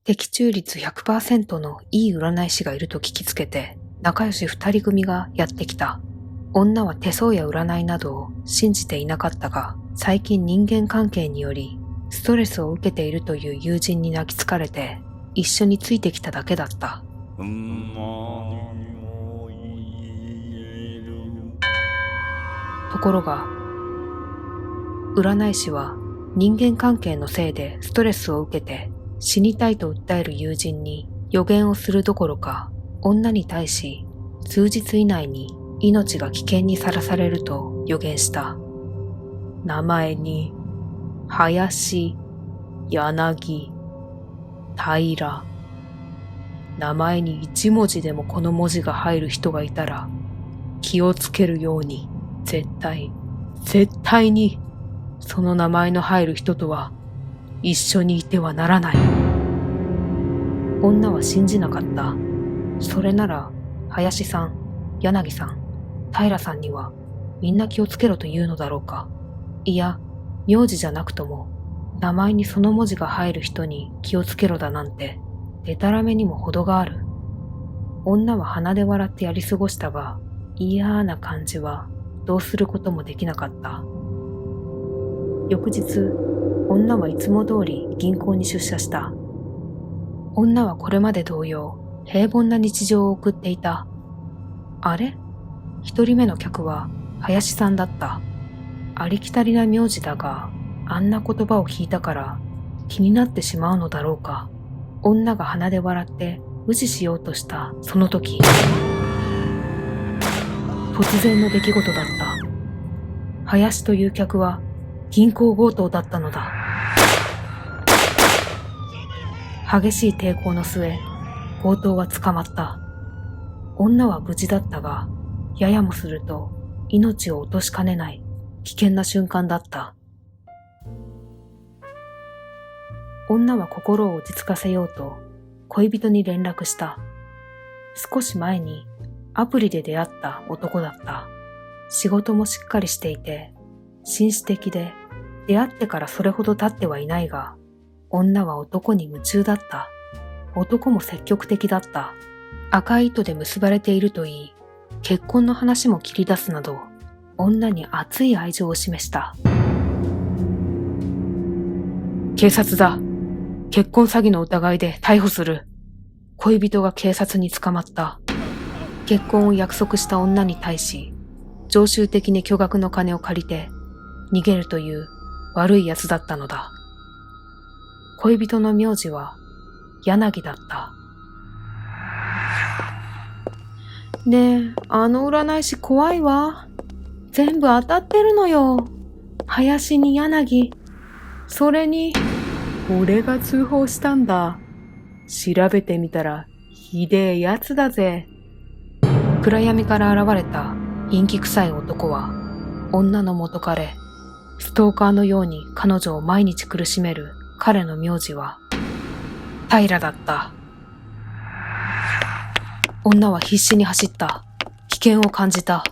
的中率 100% のいい占い師がいると聞きつけて、仲良し二人組がやってきた。女は手相や占いなどを信じていなかったが、最近人間関係によりストレスを受けているという友人に泣きつかれて、一緒についてきただけだった。ところが、占い師は人間関係のせいでストレスを受けて死にたいと訴える友人に予言をするどころか、女に対し数日以内に命が危険にさらされると予言した。名前に林、柳、平。名前に一文字でもこの文字が入る人がいたら気をつけるように。絶対にその名前の入る人とは一緒にいてはならない。女は信じなかった。それなら林さん、柳さん、平さんにはみんな気をつけろというのだろうか。いや、名字じゃなくとも名前にその文字が入る人に気をつけろだなんて、でたらめにも程がある。女は鼻で笑ってやり過ごしたが、嫌な感じはどうすることもできなかった。翌日、女はいつも通り銀行に出社した。女はこれまで同様、平凡な日常を送っていた。あれ？一人目の客は林さんだった。ありきたりな名字だが、あんな言葉を聞いたから気になってしまうのだろうか。女が鼻で笑って無視しようとしたその時、突然の出来事だった。林という客は銀行強盗だったのだ。激しい抵抗の末、強盗は捕まった。女は無事だったが、ややもすると命を落としかねない危険な瞬間だった。女は心を落ち着かせようと恋人に連絡した。少し前にアプリで出会った男だった。仕事もしっかりしていて、紳士的で、出会ってからそれほど経ってはいないが、女は男に夢中だった。男も積極的だった。赤い糸で結ばれているといい、結婚の話も切り出すなど、女に熱い愛情を示した。警察だ。結婚詐欺の疑いで逮捕する。恋人が警察に捕まった。結婚を約束した女に対し、常習的に巨額の金を借りて逃げるという悪い奴だったのだ。恋人の名字は柳だった。ねえ、あの占い師怖いわ。全部当たってるのよ。林に柳。それに、俺が通報したんだ。調べてみたらひでえやつだぜ。暗闇から現れた陰気臭い男は、女の元彼、ストーカーのように彼女を毎日苦しめる彼の名字は平だった。女は必死に走った。危険を感じた。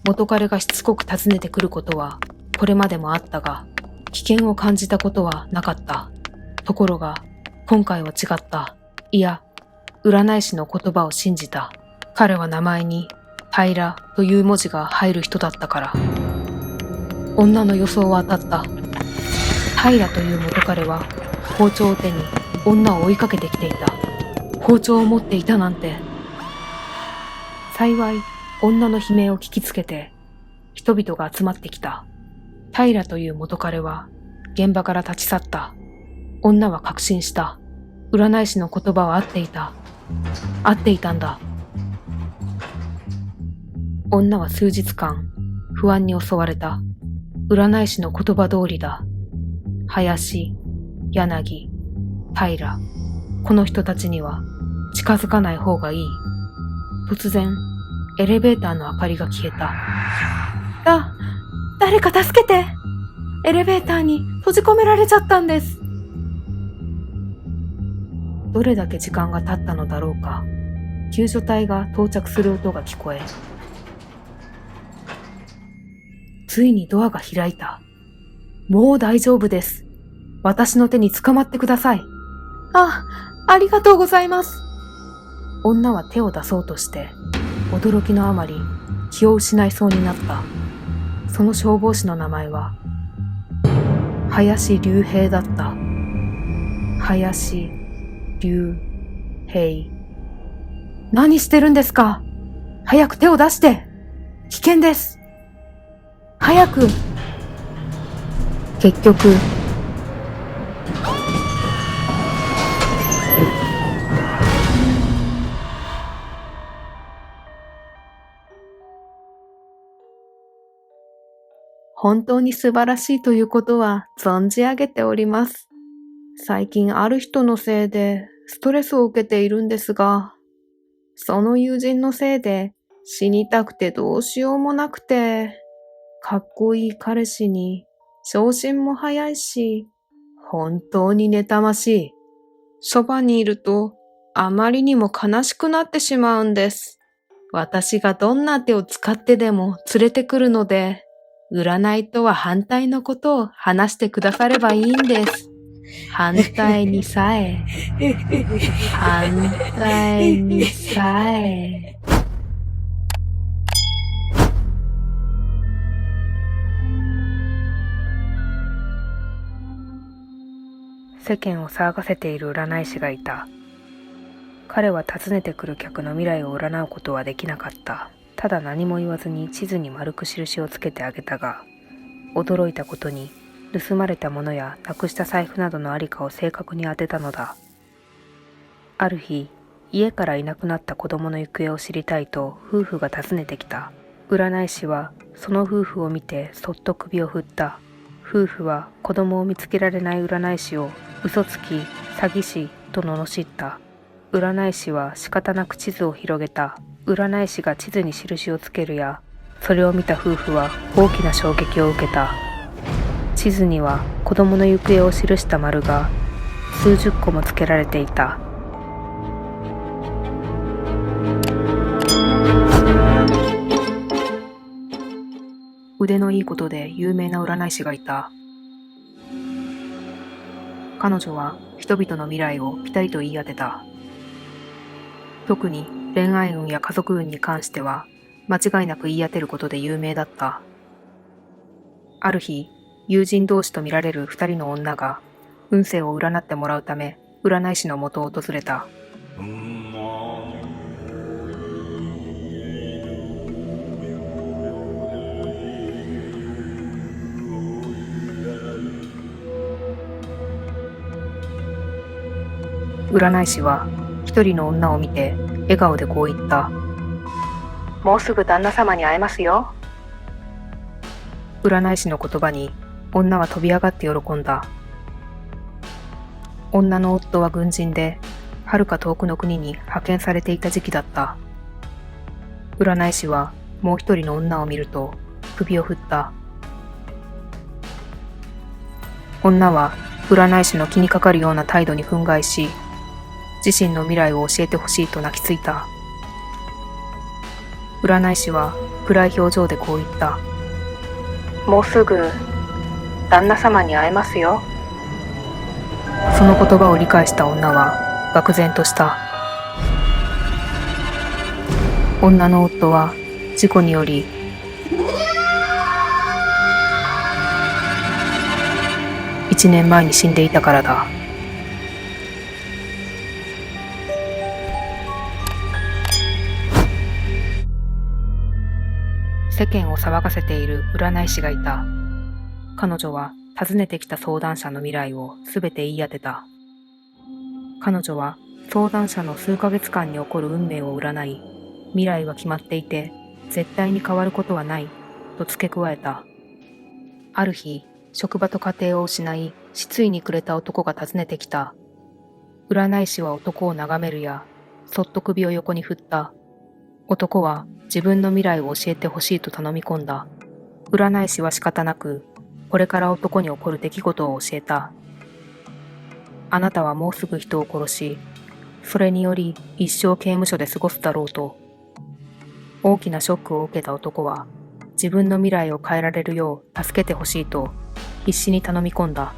元彼がしつこく訪ねてくることはこれまでもあったが、危険を感じたことはなかった。ところが今回は違った。いや、占い師の言葉を信じた。彼は名前に平という文字が入る人だったから。女の予想は当たった。平という元彼は包丁を手に女を追いかけてきていた。包丁を持っていたなんて。幸い女の悲鳴を聞きつけて人々が集まってきた。平という元彼は現場から立ち去った。女は確信した。占い師の言葉は合っていた。合っていたんだ。女は数日間不安に襲われた。占い師の言葉通りだ。林、柳、平、この人たちには近づかない方がいい。突然、エレベーターの明かりが消えた。誰か助けて！エレベーターに閉じ込められちゃったんです。どれだけ時間が経ったのだろうか。救助隊が到着する音が聞こえ、ついにドアが開いた。もう大丈夫です。私の手に捕まってください。あありがとうございます。女は手を出そうとして、驚きのあまり気を失いそうになった。その消防士の名前は、林隆平だった。林隆平。何してるんですか？早く手を出して。危険です。早く。結局、本当に素晴らしいということは存じ上げております。最近ある人のせいでストレスを受けているんですが、その友人のせいで死にたくてどうしようもなくて、かっこいい彼氏に昇進も早いし、本当に妬ましい。そばにいるとあまりにも悲しくなってしまうんです。私がどんな手を使ってでも連れてくるので、占いとは反対のことを話してくださればいいんです。反対にさえ。世間を騒がせている占い師がいた。彼は訪ねてくる客の未来を占うことはできなかった。ただ何も言わずに地図に丸く印をつけてあげたが、驚いたことに盗まれたものやなくした財布などのありかを正確に当てたのだ。ある日、家からいなくなった子供の行方を知りたいと夫婦が訪ねてきた。占い師はその夫婦を見てそっと首を振った。夫婦は子供を見つけられない占い師を嘘つき、詐欺師と罵った。占い師は仕方なく地図を広げた。占い師が地図に印をつけるや、それを見た夫婦は大きな衝撃を受けた。地図には子供の行方を記した丸が数十個もつけられていた。腕のいいことで有名な占い師がいた。彼女は人々の未来をピタリと言い当てた。特に恋愛運や家族運に関しては間違いなく言い当てることで有名だった。ある日、友人同士と見られる二人の女が運勢を占ってもらうため占い師の元を訪れた。占い師は一人の女を見て笑顔でこう言った。もうすぐ旦那様に会えますよ。占い師の言葉に女は飛び上がって喜んだ。女の夫は軍人で、はるか遠くの国に派遣されていた時期だった。占い師はもう一人の女を見ると首を振った。女は占い師の気にかかるような態度に憤慨し、自身の未来を教えてほしいと泣きついた。占い師は暗い表情でこう言った。もうすぐ旦那様に会えますよ。その言葉を理解した女は愕然とした。女の夫は事故により1年前に死んでいたからだ。世間を騒がせている占い師がいた。彼女は訪ねてきた相談者の未来をすべて言い当てた。彼女は相談者の数ヶ月間に起こる運命を占い、未来は決まっていて絶対に変わることはないと付け加えた。ある日、職場と家庭を失い失意に暮れた男が訪ねてきた。占い師は男を眺めるや、そっと首を横に振った。男は自分の未来を教えてほしいと頼み込んだ。占い師は仕方なく、これから男に起こる出来事を教えた。あなたはもうすぐ人を殺し、それにより一生刑務所で過ごすだろうと。大きなショックを受けた男は、自分の未来を変えられるよう助けてほしいと必死に頼み込んだ。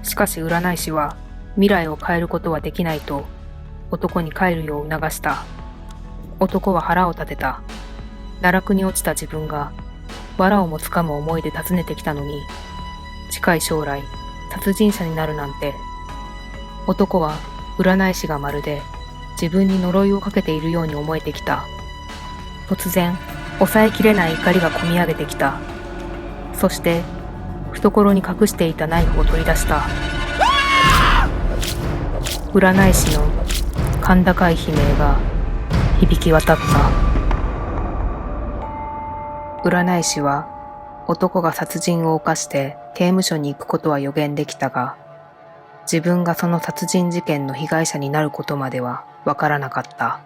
しかし占い師は未来を変えることはできないと男に帰るよう促した。男は腹を立てた。奈落に落ちた自分が藁をもつかむ思いで訪ねてきたのに、近い将来殺人者になるなんて。男は占い師がまるで自分に呪いをかけているように思えてきた。突然抑えきれない怒りがこみ上げてきた。そして懐に隠していたナイフを取り出した。占い師の甲高い悲鳴が響き渡った。占い師は男が殺人を犯して刑務所に行くことは予言できたが、自分がその殺人事件の被害者になることまではわからなかった。